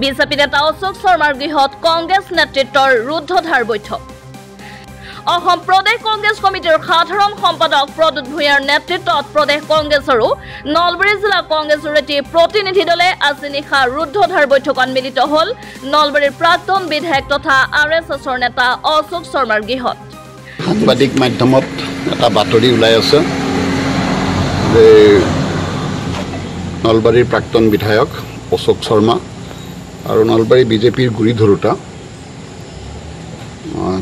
BJP নেতা অশোক শৰ্মাৰ গৃহত কংগ্ৰেছ নেতৃত্বৰ ৰুদ্ধধাৰ বৈঠক অসম প্ৰদেশ কংগ্ৰেছ কমিটিৰ সাধাৰণ সম্পাদক প্ৰদ্যুৎ ভূঞাৰ নেতৃত্বত প্ৰদেশ কংগ্ৰেছ আৰু নলবাৰী জিলা কংগ্ৰেছৰ এটি প্ৰতিনিধি দলে আজি নিশা ৰুদ্ধধাৰ বৈঠকত মিলিত হ'ল নলবাৰীৰ প্ৰাক্তন বিধায়ক তথা আৰএছএছৰ নেতা অশোক শৰ্মাৰ গৃহত সাংবাদিক মাধ্যমত এটা বাতৰি ওলাই আছে যে নলবাৰীৰ প্ৰাক্তন বিধায়ক অশোক শৰ্মা আৰু নলবাৰী বিজেপিৰ গুৰি ধৰোতা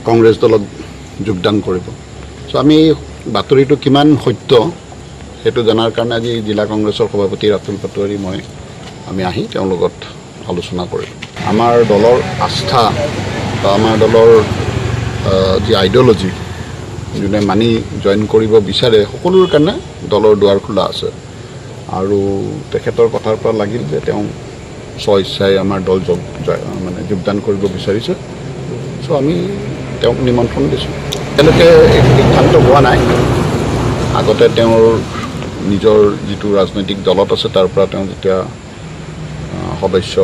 কংগ্ৰেছ দলত যোগদান কৰিব সো আমি বাতৰিটো কিমান সত্য হেতু জানাৰ কাৰণে আজি জিলা কংগ্ৰেছৰ সভাপতি ৰাতুল পাটোৱাৰী মই আমি আহি তেওঁৰ লগত আলোচনা কৰিলোঁ আমাৰ দলৰ আস্থা বা আমাৰ দলৰ যি আইডিঅলজি যোনে মানি জইন কৰিব বিচাৰে সকলোৰ কাৰণে দলৰ দুৱাৰ খোলা আছে আৰু তেখেতৰ কথাৰ পৰা লাগিল যে তেওঁ স্বইচ্ছাই আমাৰ দল মানে যোগদান কৰিব বিচাৰিছে সো আমি তেওঁক নিমন্ত্ৰণ দিছোঁ তেওঁলোকে সিদ্ধান্ত হোৱা নাই আগতে তেওঁৰ নিজৰ যিটো ৰাজনৈতিক দলত আছে তাৰ পৰা তেওঁ যেতিয়া সদস্য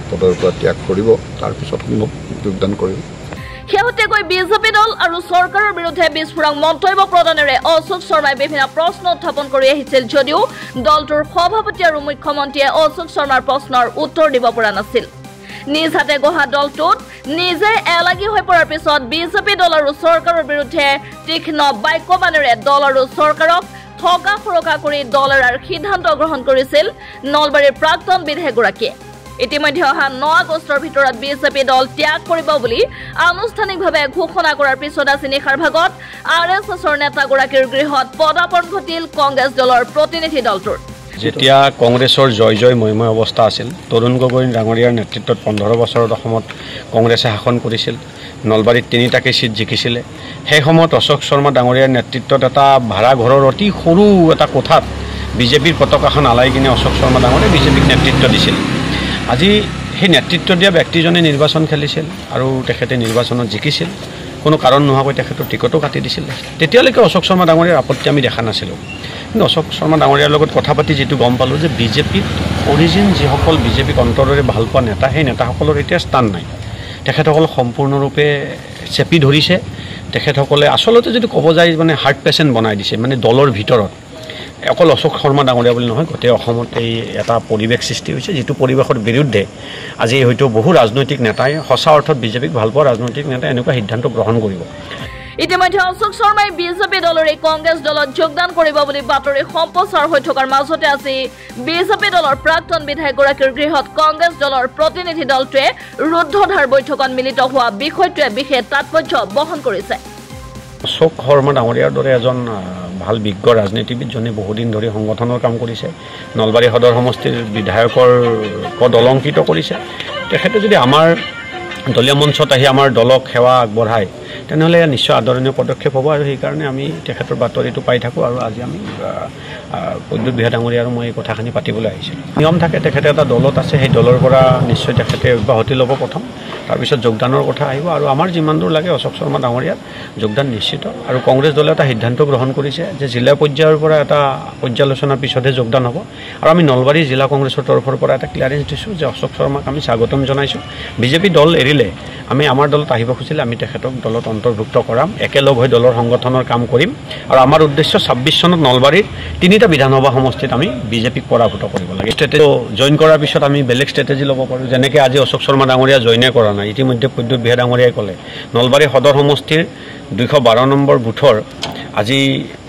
পদৰ পৰা ত্যাগ কৰিব তাৰপিছত মোক যোগদান কৰিব শেহতীয়াকৈ বিজেপি দল আৰু চৰকাৰৰ বিৰুদ্ধে বিস্ফোৰক মন্তব্য প্ৰদানেৰে অশোক শৰ্মাই বিভিন্ন প্ৰশ্ন উত্থাপন কৰি আহিছিল যদিও দলটোৰ সভাপতি আৰু মুখ্যমন্ত্ৰীয়ে অশোক শৰ্মাৰ প্ৰশ্নৰ উত্তৰ দিব পৰা নাছিল নিজ হাতে গঢ়া দলটোত নিজে এলাগী হৈ পৰাৰ পিছত বিজেপি দল আৰু চৰকাৰৰ বিৰুদ্ধে তীক্ষ্ণ বাক্যবাণেৰে দল আৰু চৰকাৰক ঠগা ফৰকা কৰি দল এৰাৰ সিদ্ধান্ত গ্ৰহণ কৰিছিল নলবাৰীৰ প্ৰাক্তন বিধায়কগৰাকীয়ে ইতিমধ্যে অহা 9 আগষ্টৰ ভিতৰত বিজেপি দল ত্যাগ কৰিব বুলি আনুষ্ঠানিকভাৱে ঘোষণা কৰাৰ পিছত আজি নিশাৰ ভাগত আৰএছএছৰ নেতাগৰাকীৰ গৃহত পদাৰ্পণ ঘটিল কংগ্ৰেছ দলৰ প্ৰতিনিধি দলটোৰ যেতিয়া কংগ্ৰেছৰ জয় জয় মহিময় অৱস্থা আছিল তৰুণ গগৈ ডাঙৰীয়াৰ নেতৃত্বত 15 বছৰত অসমত কংগ্ৰেছে শাসন কৰিছিল নলবাৰীত 3টাকে সিট জিকিছিলে সেই সময়ত অশোক শৰ্মা ডাঙৰীয়াৰ নেতৃত্বত এটা ভাড়া ঘৰৰ অতি সৰু এটা কোঠাত বিজেপিৰ পতাকাখন আলাই কিনে অশোক শৰ্মা ডাঙৰীয়াই বিজেপিক নেতৃত্ব দিছিল আজি সেই নেতৃত্ব দিয়া ব্যক্তিজনে নিৰ্বাচন খেলিছিল আৰু তেখেতে নিৰ্বাচনত জিকিছিল কোনো কাৰণ নোহোৱাকৈ তেখেতৰ টিকটো কাটি দিছিল তেতিয়ালৈকে অশোক শৰ্মা ডাঙৰীয়াৰ আপত্তি আমি দেখা নাছিলোঁ কিন্তু অশোক শৰ্মা ডাঙৰীয়াৰ লগত কথা পাতি যেটো গম পালোঁ যে বিজেপিত অৰিজিন যিসকল বিজেপিক অন্তৰেৰে ভাল পোৱা নেতা সেই নেতাসকলৰ এতিয়া স্থান নাই তেখেতসকল সম্পূৰ্ণৰূপে চেপি ধৰিছে তেখেতসকলে আচলতে যদি ক'ব যায় মানে হাৰ্ট পেচেণ্ট বনাই দিছে মানে দলৰ ভিতৰত অকল অশোক শৰ্মা ডাঙৰীয়া বুলি নহয় গোটেই অসমত এই এটা পৰিৱেশ সৃষ্টি হৈছে যিটো পৰিৱেশৰ বিৰুদ্ধে আজি হয়তো বহু ৰাজনৈতিক নেতাই সঁচা অৰ্থত বিজেপিক ভাল পোৱা ৰাজনৈতিক নেতাই এনেকুৱা সিদ্ধান্ত গ্ৰহণ কৰিব ইতিমধ্যে অশোক শৰ্মাই বিজেপি দলৰ কংগ্ৰেছ দলত যোগদান কৰিব বুলি বাতৰি সম্প্ৰচাৰ হৈ থকাৰ মাজতে আজি বিজেপি দলৰ প্ৰাক্তন বিধায়কগৰাকীৰ গৃহত কংগ্ৰেছ দলৰ প্ৰতিনিধি দলটোৱে ৰুদ্ধধাৰ বৈঠকত মিলিত হোৱা বিষয়টোৱে বিশেষ তাৎপৰ্য বহন কৰিছে অশোক শৰ্মা ডাঙৰীয়াৰ দৰে এজন ভাল বিজ্ঞ ৰাজনীতিবিদ জনে বহুদিন ধৰি সংগঠনৰ কাম কৰিছে নলবাৰী সদৰ সমষ্টিৰ বিধায়কৰ পদ অলংকৃত কৰিছে তেখেতে যদি আমাৰ দলীয় মঞ্চত আহি আমাৰ দলক সেৱা আগবঢ়ায় তেনেহ'লে নিশ্চয় আদৰণীয় পদক্ষেপ হ'ব আৰু সেইকাৰণে আমি তেখেতৰ বাতৰিটো পাই থাকোঁ আৰু আজি আমি প্ৰদ্যুৎ ভূঞা ডাঙৰীয়া আৰু মই এই কথাখিনি পাতিবলৈ আহিছিলোঁ নিয়ম থাকে তেখেতে এটা দলত আছে সেই দলৰ পৰা নিশ্চয় তেখেতে অব্যাহতি ল'ব প্ৰথম তাৰপিছত যোগদানৰ কথা আহিব আৰু আমাৰ যিমান দূৰ লাগে অশোক শৰ্মা ডাঙৰীয়াৰ যোগদান নিশ্চিত আৰু কংগ্ৰেছ দলে এটা সিদ্ধান্ত গ্ৰহণ কৰিছে যে জিলা পৰ্যায়ৰ পৰা এটা পৰ্যালোচনাৰ পিছতহে যোগদান হ'ব আৰু আমি নলবাৰী জিলা কংগ্ৰেছৰ তৰফৰ পৰা এটা ক্লিয়াৰেঞ্চ দিছোঁ যে অশোক শৰ্মাক আমি স্বাগতম জনাইছোঁ বিজেপি দল এৰিলে আমি আমাৰ দলত আহিব খুজিলে আমি তেখেতক দলত অন্তৰ্ভুক্ত কৰাম একেলগ হৈ দলৰ সংগঠনৰ কাম কৰিম আৰু আমাৰ উদ্দেশ্য 26 চনত নলবাৰীৰ 3টা বিধানসভা সমষ্টিত আমি বিজেপিক পৰাভূত কৰিব লাগে ষ্ট্ৰেটেজি জইন কৰাৰ পিছত আমি বেলেগ ষ্ট্ৰেটেজি ল'ব পাৰোঁ যেনেকৈ আজি অশোক শৰ্মা ডাঙৰীয়া জইনে কৰা নাই ইতিমধ্যে প্ৰদ্যুৎ ভূঞা ডাঙৰীয়াই ক'লে নলবাৰী সদৰ সমষ্টিৰ 212 নম্বৰ বুথৰ আজি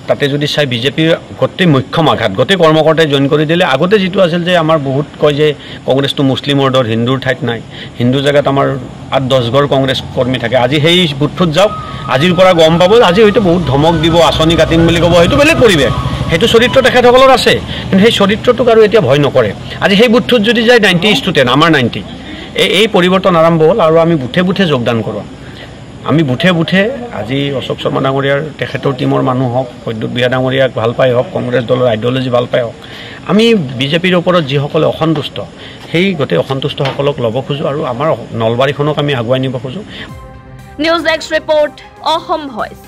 তাতে যদি চাই বিজেপিৰ গোটেই মুখ্যম আঘাত গোটেই কৰ্মকৰ্তাই জইন কৰি দিলে আগতে যিটো আছিল যে আমাৰ বহুত কয় যে কংগ্ৰেছটো মুছলিমৰ দল হিন্দুৰ ঠাইত নাই হিন্দু জেগাত আমাৰ 8-10 ঘৰ কংগ্ৰেছ কৰ্মী থাকে আজি সেই বুথটোত যাওক আজিৰ পৰা গম পাব আজি হয়তো বহুত ধমক দিব আঁচনি কাটিম বুলি ক'ব সেইটো বেলেগ পৰিৱেশ সেইটো চৰিত্ৰ তেখেতসকলৰ আছে কিন্তু সেই চৰিত্ৰটোক আৰু এতিয়া ভয় নকৰে আজি সেই বুথটোত যদি যায় 90-10 আমাৰ 90 এই পৰিৱৰ্তন আৰম্ভ হ'ল আৰু আমি বুথে বুথে যোগদান কৰোঁ আমি বুথে বুথে আজি অশোক শৰ্মা ডাঙৰীয়াৰ তেখেতৰ টিমৰ মানুহ হওক প্ৰদ্যুৎ ভূঞা ডাঙৰীয়াক ভাল পাই হওক কংগ্ৰেছ দলৰ আইডিঅলজি ভাল পাই হওক আমি বিজেপিৰ ওপৰত যিসকলে অসন্তুষ্ট সেই গোটেই অসন্তুষ্টসকলক ল'ব খোজোঁ আৰু আমাৰ নলবাৰীখনক আমি আগুৱাই নিব খোজোঁ news desk report Assam voice